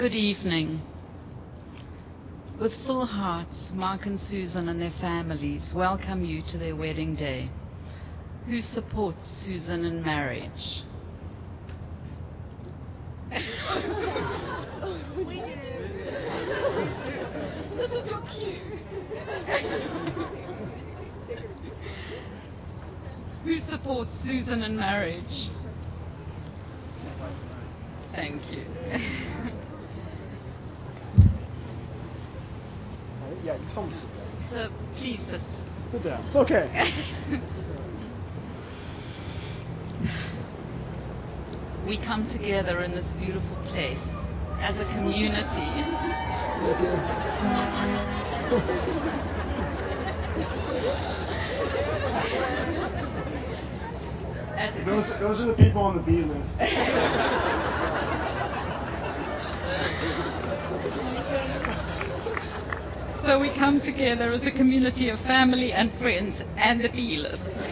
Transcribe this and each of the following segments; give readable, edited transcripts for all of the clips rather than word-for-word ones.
Good evening. With full hearts, Mark and Susan and their families welcome you to their wedding day. Who supports Susan in marriage? We do. This is your cue. Who supports Susan in marriage? Thank you. Yeah, Tom, sit down. So please sit. Sit down. It's okay. We come together in this beautiful place as a community. Those are the people on the B list. So we come together as a community of family and friends and the B list.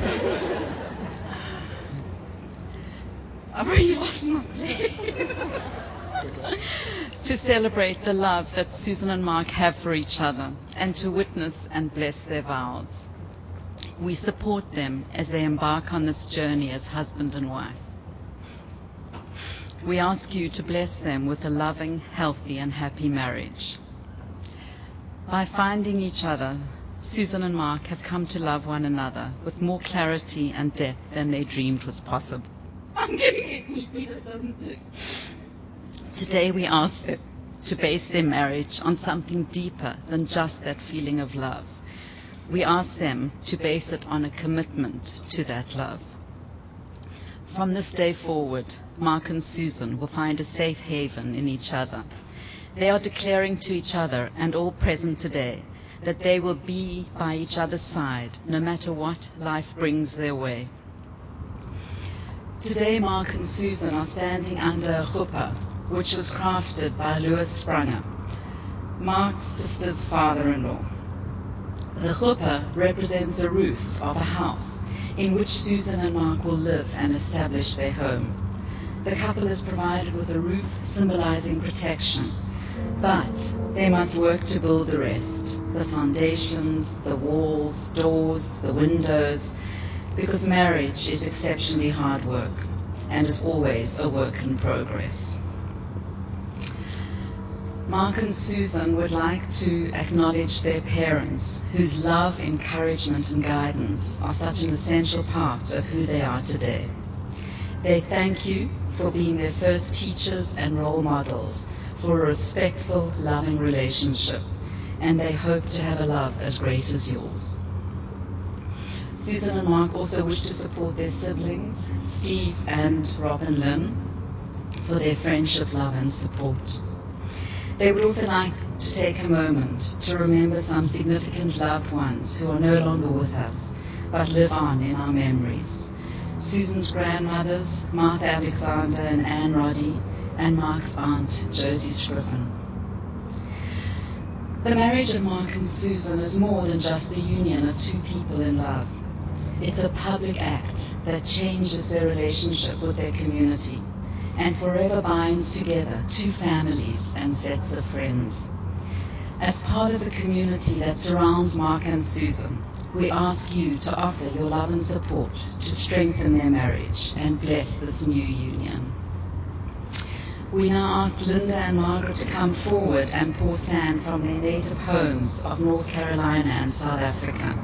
I've really lost my place. To celebrate the love that Susan and Mark have for each other and to witness and bless their vows. We support them as they embark on this journey as husband and wife. We ask you to bless them with a loving, healthy, and happy marriage. By finding each other, Susan and Mark have come to love one another with more clarity and depth than they dreamed was possible. I'm getting weepy, this doesn't do. Today we ask them to base their marriage on something deeper than just that feeling of love. We ask them to base it on a commitment to that love. From this day forward, Mark and Susan will find a safe haven in each other. They are declaring to each other and all present today that they will be by each other's side no matter what life brings their way. Today, Mark and Susan are standing under a chuppah, which was crafted by Louis Spranger, Mark's sister's father-in-law. The chuppah represents a roof of a house in which Susan and Mark will live and establish their home. The couple is provided with a roof symbolizing protection, but they must work to build the rest, the foundations, the walls, doors, the windows, because marriage is exceptionally hard work and is always a work in progress. Mark and Susan would like to acknowledge their parents, whose love, encouragement, and guidance are such an essential part of who they are today. They thank you for being their first teachers and role models for a respectful, loving relationship, and they hope to have a love as great as yours. Susan and Mark also wish to support their siblings, Steve and Robin Lynn, for their friendship, love, and support. They would also like to take a moment to remember some significant loved ones who are no longer with us, but live on in our memories. Susan's grandmothers, Martha Alexander and Anne Roddy, and Mark's aunt, Josie Scriven. The marriage of Mark and Susan is more than just the union of two people in love. It's a public act that changes their relationship with their community and forever binds together two families and sets of friends. As part of the community that surrounds Mark and Susan, we ask you to offer your love and support to strengthen their marriage and bless this new union. We now ask Linda and Margaret to come forward and pour sand from their native homes of North Carolina and South Africa.